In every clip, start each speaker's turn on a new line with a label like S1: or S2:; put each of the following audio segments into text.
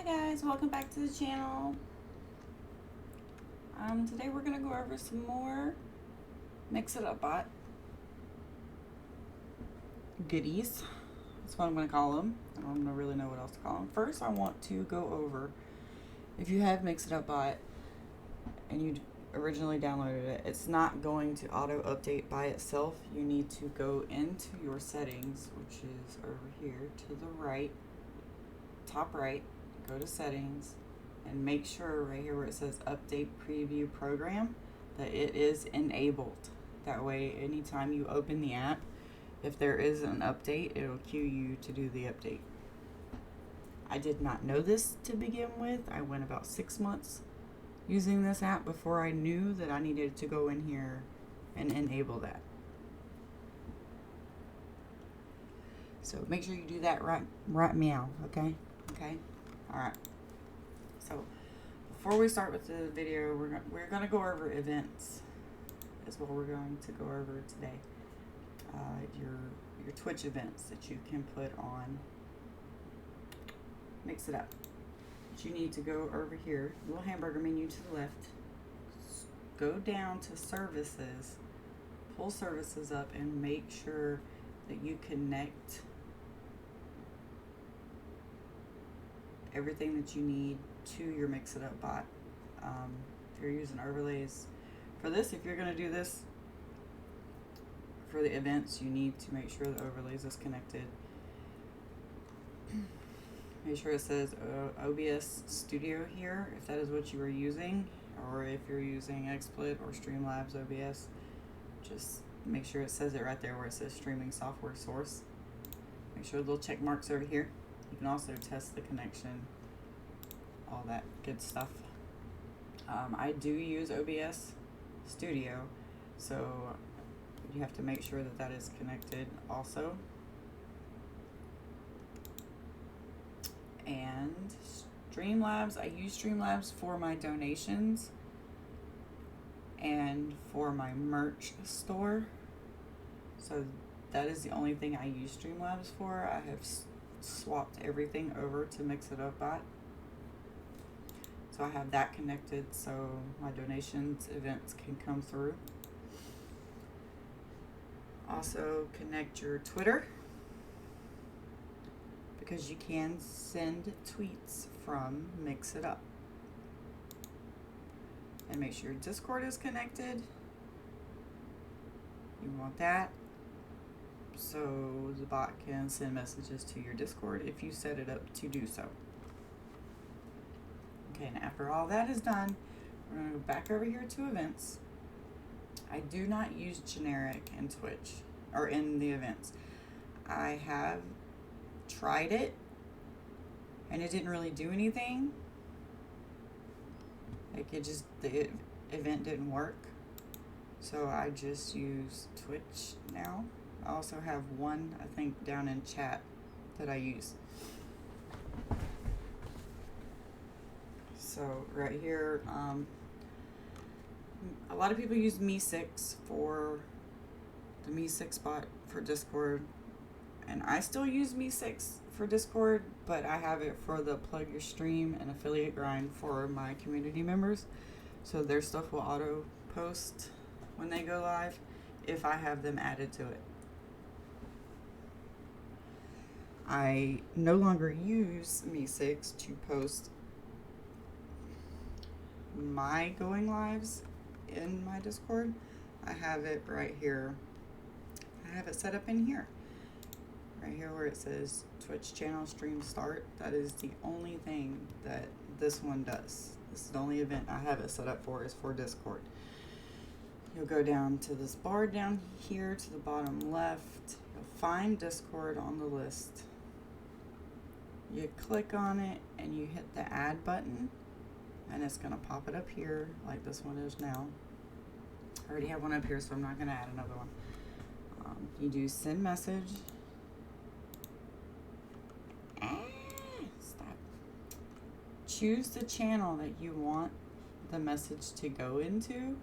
S1: Guys, welcome back to the channel. Today we're going to go over some more Mix It Up Bot goodies. That's what I'm going to call them. I don't really know what else to call them. First, I want to go over, if you have Mix It Up Bot and you originally downloaded it, it's not going to auto update by itself. You need to go into your settings, which is over here to the right, top right. Go to settings and make sure right here where it says update preview program that it is enabled. That way anytime you open the app, if there is an update, it'll cue you to do the update. I did not know this to begin with. I went about 6 months using this app before I knew that I needed to go in here and enable that. So make sure you do that right meow, okay? Okay? Alright, so before we start with the video, we're gonna go over events is what we're going to go over today. Your Twitch events that you can put on Mix It Up. But you need to go over here, little hamburger menu to the left, go down to services, pull services up, and make sure that you connect everything that you need to your Mix It Up bot. If you're using overlays for this, if you're going to do this for the events, you need to make sure the overlays is connected. Make sure it says OBS Studio here if that is what you are using, or if you're using XSplit or Streamlabs OBS, just make sure it says it right there where it says streaming software source. Make sure the little check marks over here. You can also test the connection, all that good stuff. I do use OBS Studio, so you have to make sure that that is connected also. And Streamlabs, I use Streamlabs for my donations and for my merch store. So that is the only thing I use Streamlabs for. I have swapped everything over to Mix It Up Bot. So I have that connected so my donations events can come through. Also connect your Twitter, because you can send tweets from Mix It Up. And make sure your Discord is connected. You want that so the bot can send messages to your Discord if you set it up to do so. Okay, and after all that is done, we're going to go back over here to events. I do not use generic in Twitch or in the events. I have tried it and it didn't really do anything. Like the event didn't work. So I just use Twitch now. I also have one, I think, down in chat that I use. So right here, a lot of people use Me6 for the Me6 bot for Discord, and I still use Me6 for Discord, but I have it for the Plug Your Stream and Affiliate Grind for my community members, so their stuff will auto post when they go live if I have them added to it. I no longer use Me6 to post my going lives in my Discord. I have it right here. I have it set up in here. Right here where it says Twitch channel stream start. That is the only thing that this one does. This is the only event I have it set up for, is for Discord. You'll go down to this bar down here to the bottom left. You'll find Discord on the list. You click on it and you hit the add button, and it's going to pop it up here like this one is now. I already have one up here, so I'm not going to add another one. You do send message. Stop. Choose the channel that you want the message to go into.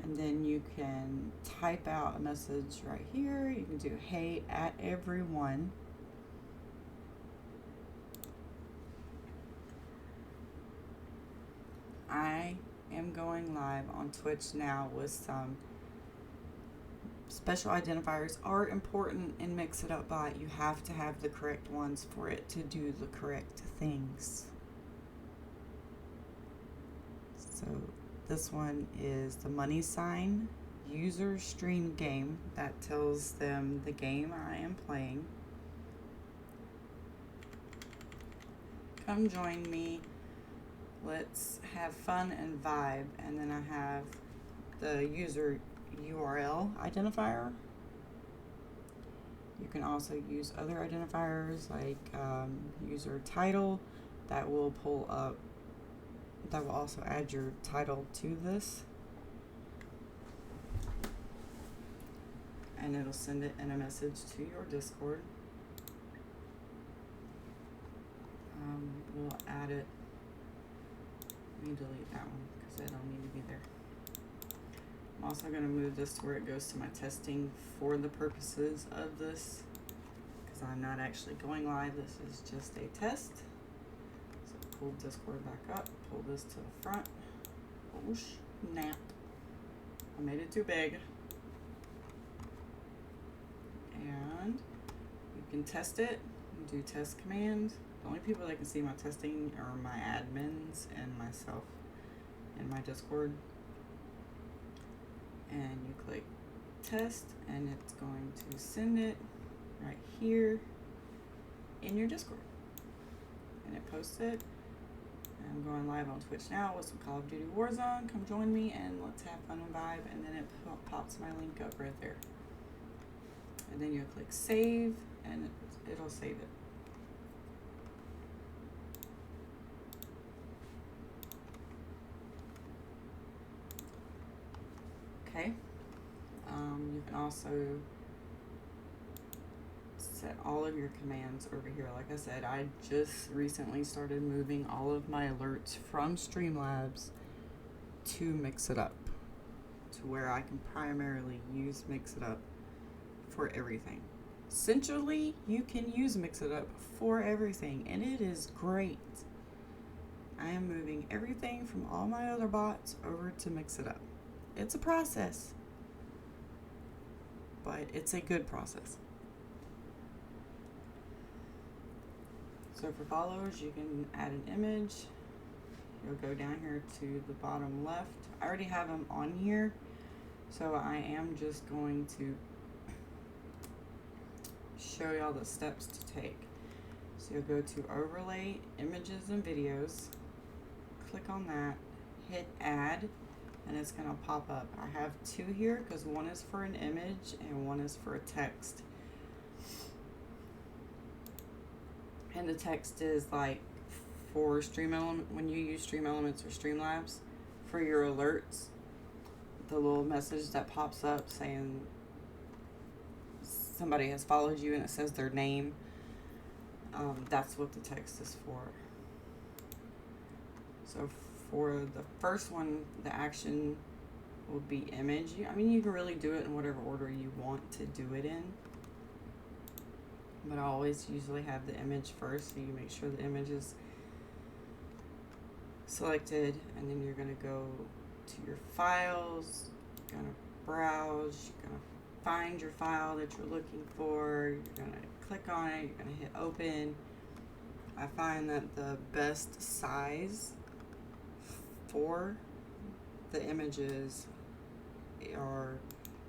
S1: And then you can type out a message right here. You can do hey at everyone. I am going live on Twitch now with some special identifiers. Are important in Mix It Up Bot. You have to have the correct ones for it to do the correct things. So this one is the money sign user stream game. That tells them the game I am playing. Come join me. Let's have fun and vibe. And then I have the user URL identifier. You can also use other identifiers like user title. That will pull up, that will also add your title to this. And it'll send it in a message to your Discord. We'll add it. Let me delete that one because I don't need to be there. I'm also going to move this to where it goes to my testing for the purposes of this, because I'm not actually going live. This is just a test. So pull Discord back up, pull this to the front. Oh snap. I made it too big. And you can test it. You do test command. The only people that can see my testing are my admins and myself in my Discord. And you click test, and it's going to send it right here in your Discord. And it posts it. I'm going live on Twitch now with some Call of Duty Warzone. Come join me and let's have fun and vibe. And then it pops my link up right there. And then you click save, and it'll save it. Okay. You can also set all of your commands over here. Like I said, I just recently started moving all of my alerts from Streamlabs to Mix It Up, to where I can primarily use Mix It Up for everything. Essentially, you can use Mix It Up for everything, and it is great. I am moving everything from all my other bots over to Mix It Up. It's a process, but it's a good process. So for followers, you can add an image. You'll go down here to the bottom left. I already have them on here, so I am just going to show y'all the steps to take. So you'll go to overlay images and videos, click on that, hit add, and it's going to pop up. I have two here because one is for an image and one is for a text. And the text is like for Stream Element, when you use Stream Elements or Streamlabs for your alerts, the little message that pops up saying somebody has followed you and it says their name, that's what the text is for. So for the first one, the action will be image. I mean, you can really do it in whatever order you want to do it in, but I always usually have the image first, so you make sure the image is selected, and then you're going to go to your files, you're going to browse, you're going to find your file that you're looking for, you're going to click on it, you're going to hit open. I find that the best size for the images are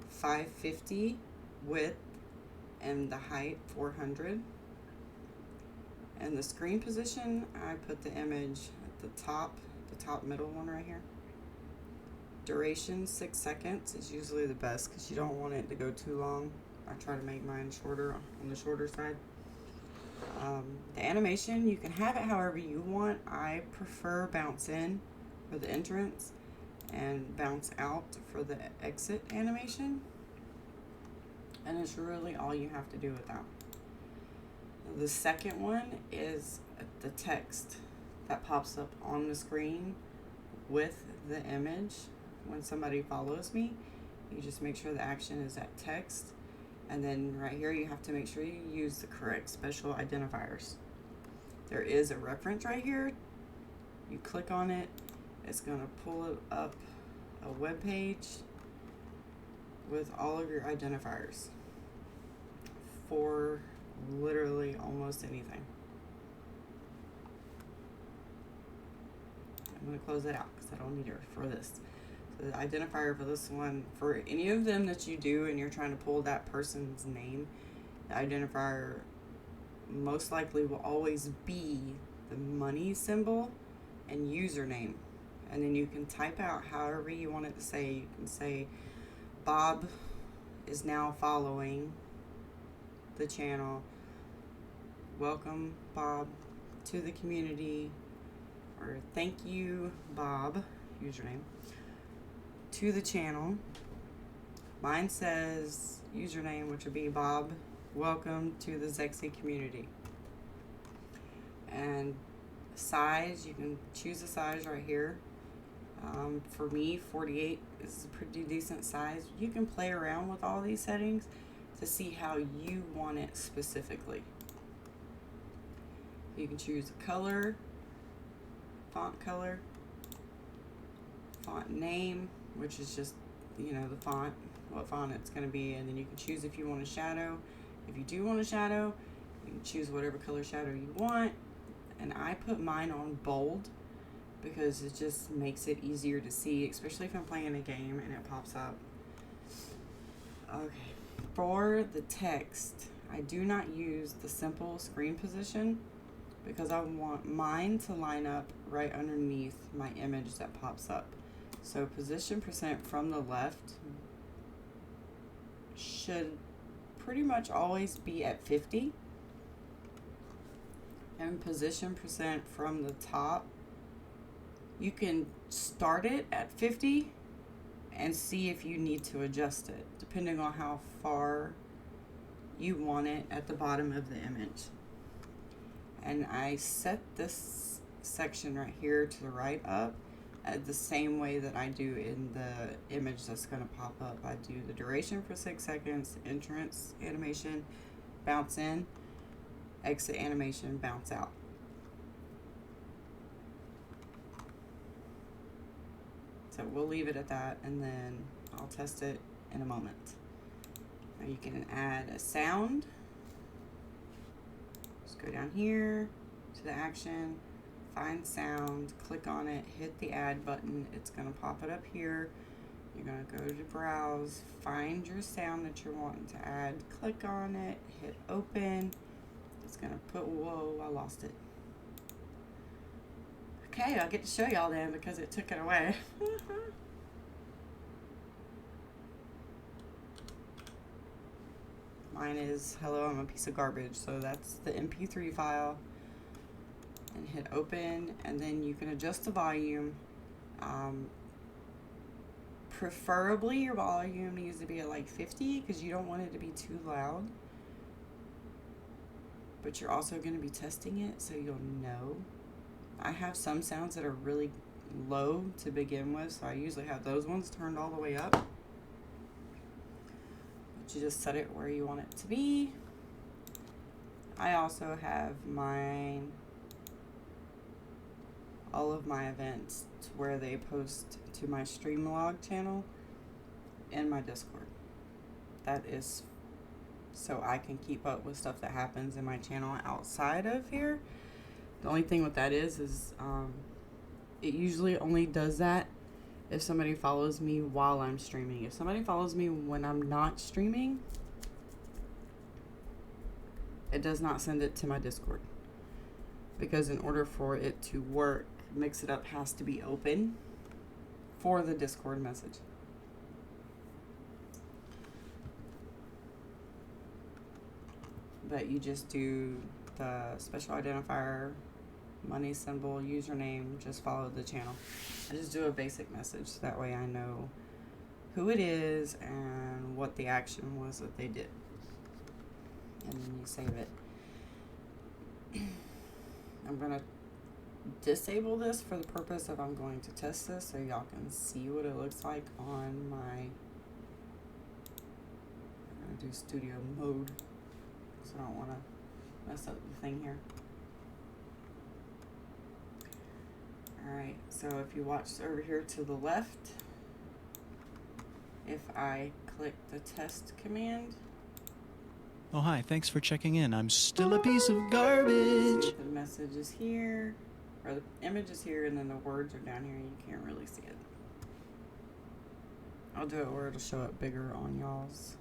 S1: 550 width and the height 400. And the screen position, I put the image at the top middle one right here. Duration 6 seconds is usually the best because you don't want it to go too long. I try to make mine shorter, on the shorter side. The animation, you can have it however you want. I prefer bounce in for the entrance and bounce out for the exit animation. And it's really all you have to do with that. The second one is the text that pops up on the screen with the image. When somebody follows me, you just make sure the action is at text. And then right here, you have to make sure you use the correct special identifiers. There is a reference right here. You click on it, it's going to pull it up a web page with all of your identifiers for literally almost anything. I'm going to close it out because I don't need it for this. So the identifier for this one, for any of them that you do and you're trying to pull that person's name, the identifier most likely will always be the money symbol and username. And then you can type out however you want it to say. You can say Bob is now following the channel. Welcome, Bob, to the community. Or thank you, Bob, username, to the channel. Mine says username, which would be Bob, welcome to the Zexy community. And size, you can choose a size right here. For me, 48 is a pretty decent size. You can play around with all these settings to see how you want it specifically. You can choose a color, font name, which is just, you know, the font, what font it's going to be, and then you can choose if you want a shadow. If you do want a shadow, you can choose whatever color shadow you want, and I put mine on bold because it just makes it easier to see, especially if I'm playing a game and it pops up. Okay, for the text, I do not use the simple screen position because I want mine to line up right underneath my image that pops up. So position percent from the left should pretty much always be at 50. And position percent from the top, you can start it at 50 and see if you need to adjust it, depending on how far you want it at the bottom of the image. And I set this section right here to the right up the same way that I do in the image that's going to pop up. I do the duration for 6 seconds, entrance animation, bounce in, exit animation, bounce out. So we'll leave it at that, and then I'll test it in a moment. Now you can add a sound. Just go down here to the action, find sound, click on it, hit the add button. It's going to pop it up here. You're going to go to browse, find your sound that you're wanting to add, click on it, hit open. It's going to put, whoa, I lost it. Okay, I'll get to show y'all then because it took it away. Mine is, hello, I'm a piece of garbage. So that's the MP3 file. And hit open, and then you can adjust the volume. Preferably your volume needs to be at like 50 because you don't want it to be too loud. But you're also going to be testing it, so you'll know. I have some sounds that are really low to begin with, so I usually have those ones turned all the way up. But you just set it where you want it to be. I also have all of my events to where they post to my Streamlog channel in my Discord. That is so I can keep up with stuff that happens in my channel outside of here. The only thing with that is it usually only does that if somebody follows me while I'm streaming. If somebody follows me when I'm not streaming, it does not send it to my Discord. Because in order for it to work, Mix It Up has to be open for the Discord message. But you just do the special identifier, money symbol, username, just follow the channel. I just do a basic message. That way I know who it is and what the action was that they did. And then you save it. I'm going to disable this for the purpose of I'm going to test this so y'all can see what it looks like on my, I'm going to do studio mode because I don't want to mess up the thing here. Alright, so if you watch over here to the left, if I click the test command.
S2: Oh, hi, thanks for checking in. I'm still a piece of garbage.
S1: See the message is here, or the image is here, and then the words are down here, and you can't really see it. I'll do it where it'll show up bigger on y'all's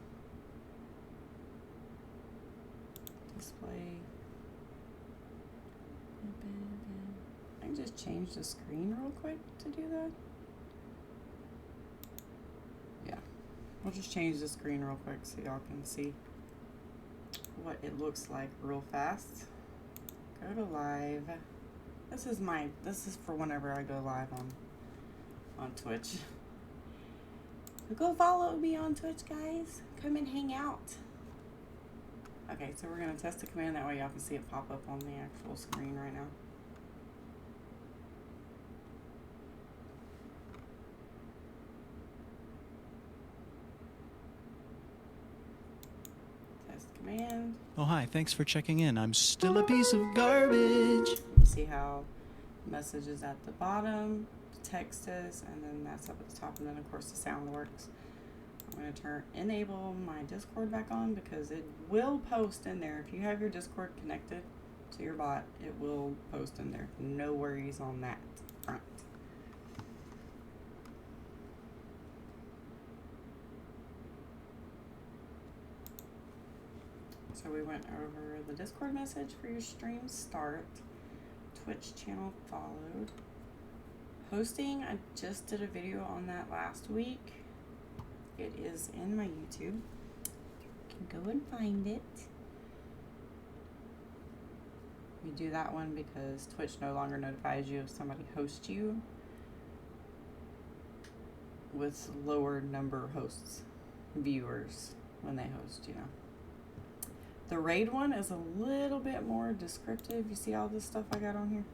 S1: display. I can just change the screen real quick to do that. Yeah, we'll just change the screen real quick so y'all can see what it looks like real fast. Go to live. This is for whenever I go live on Twitch. So go follow me on Twitch, guys. Come and hang out. Okay, so we're gonna test the command, that way y'all can see it pop up on the actual screen right now. Test command.
S2: Oh, hi, thanks for checking in. I'm still a piece of garbage.
S1: You see how message is at the bottom, text is, and then that's up at the top, and then of course the sound works. I'm going to enable my Discord back on because it will post in there. If you have your Discord connected to your bot, it will post in there. No worries on that front. So we went over the Discord message for your stream start. Twitch channel followed. Hosting, I just did a video on that last week. It is in my YouTube. You can go and find it. We do that one because Twitch no longer notifies you if somebody hosts you with lower number hosts, viewers, when they host, you know. The raid one is a little bit more descriptive. You see all this stuff I got on here?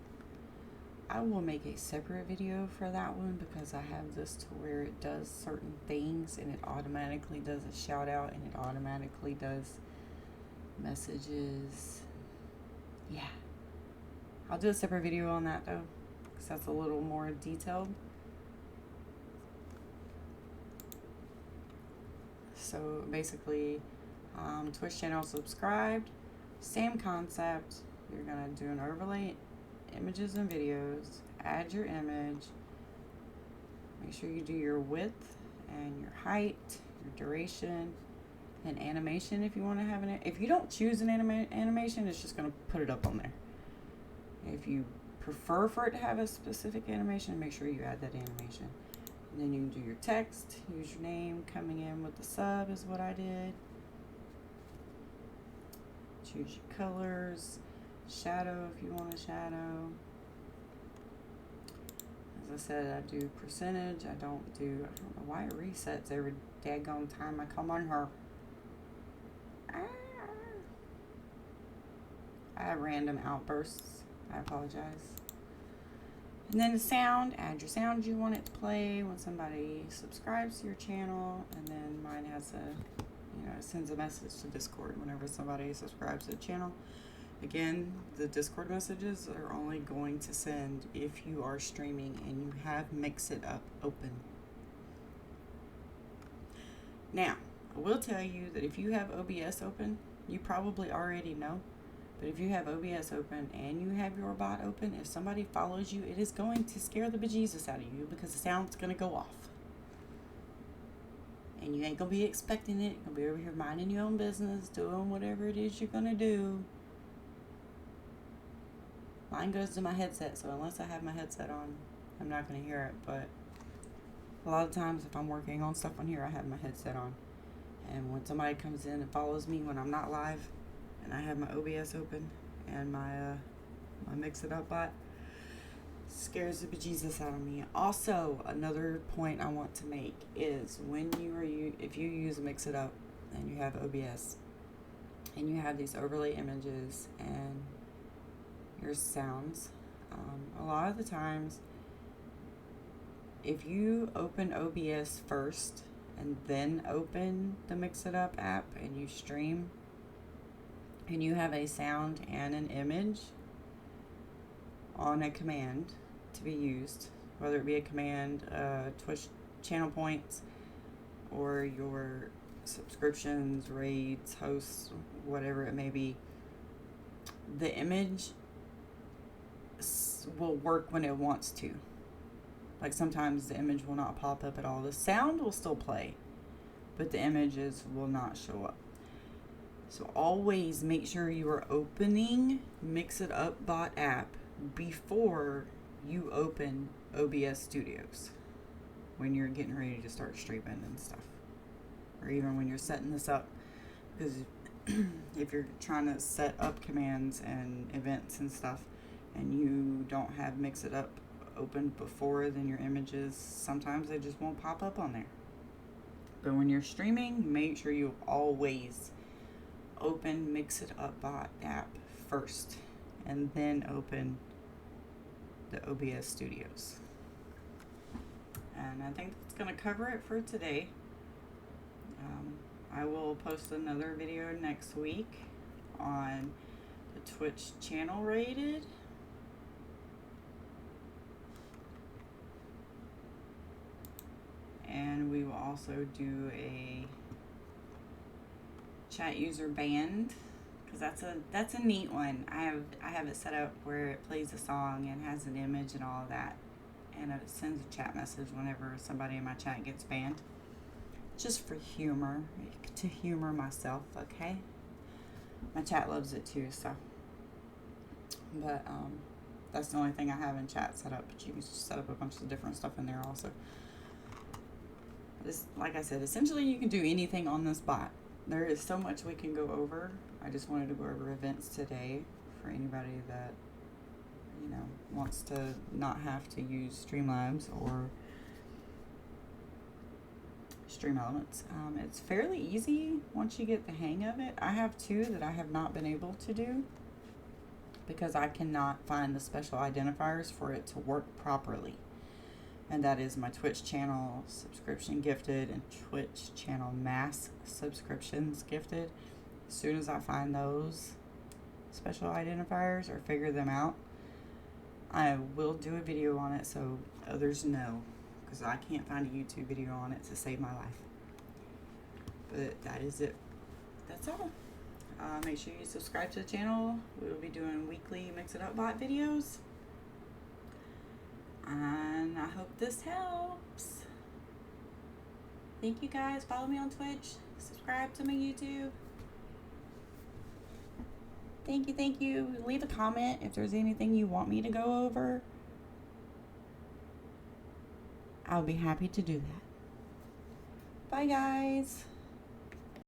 S1: I will make a separate video for that one because I have this to where it does certain things and it automatically does a shout out and it automatically does messages. Yeah. I'll do a separate video on that though because that's a little more detailed. So basically, Twitch channel subscribed, same concept. You're gonna do an overlay, images and videos, add your image, make sure you do your width and your height, your duration, and animation if you want to have an, if you don't choose an animation, it's just going to put it up on there. If you prefer for it to have a specific animation, make sure you add that animation. And then you can do your text, use your name, coming in with the sub is what I did. Choose your colors, shadow if you want a shadow. As I said, I do percentage. I don't know why it resets every daggone time I come on her. I have random outbursts. I apologize. And then the sound, add your sound you want it to play when somebody subscribes to your channel. And then mine has a, it sends a message to Discord whenever somebody subscribes to the channel. Again, the Discord messages are only going to send if you are streaming and you have Mix It Up open. Now, I will tell you that if you have OBS open, you probably already know, but if you have OBS open and you have your bot open, if somebody follows you, it is going to scare the bejesus out of you because the sound's going to go off. And you ain't going to be expecting it. You're going to be over here minding your own business, doing whatever it is you're going to do. Mine goes to my headset, so unless I have my headset on, I'm not going to hear it. But a lot of times if I'm working on stuff on here, I have my headset on. And when somebody comes in and follows me when I'm not live, and I have my OBS open, and my Mix It Up bot, scares the bejesus out of me. Also, another point I want to make is when if you use Mix It Up and you have OBS, and you have these overlay images and your sounds, a lot of the times if you open OBS first and then open the Mix It Up app and you stream and you have a sound and an image on a command to be used, whether it be a command, Twitch channel points, or your subscriptions, raids, hosts, whatever it may be. The image will work when it wants to. Like sometimes the image will not pop up at all. The sound will still play, but the images will not show up. So always make sure you are opening MixItUp app before you open OBS Studios when you're getting ready to start streaming and stuff, or even when you're setting this up, because if you're trying to set up commands and events and stuff and you don't have MixItUp open before, then your images, sometimes they just won't pop up on there. But when you're streaming, make sure you always open MixItUp app first and then open the OBS Studios. And I think that's going to cover it for today. I will post another video next week on the Twitch channel rated. And we will also do a chat user band, because that's a neat one. I have it set up where it plays a song and has an image and all of that, and it sends a chat message whenever somebody in my chat gets banned, just for humor, to humor myself. Okay, my chat loves it too. So, but that's the only thing I have in chat set up. But you can just set up a bunch of different stuff in there also. This, like I said, essentially you can do anything on this bot. There is so much we can go over. I just wanted to go over events today for anybody that, you know, wants to not have to use Streamlabs or StreamElements. It's fairly easy once you get the hang of it. I have two that I have not been able to do because I cannot find the special identifiers for it to work properly. And that is my Twitch channel subscription gifted and Twitch channel mass subscriptions gifted. As soon as I find those special identifiers or figure them out, I will do a video on it so others know, because I can't find a YouTube video on it to save my life. But that is it. That's all. Make sure you subscribe to the channel. We will be doing weekly MixItUp bot videos. And I hope this helps. Thank you guys. Follow me on Twitch. Subscribe to my YouTube. Thank you, thank you. Leave a comment if there's anything you want me to go over. I'll be happy to do that. Bye, guys.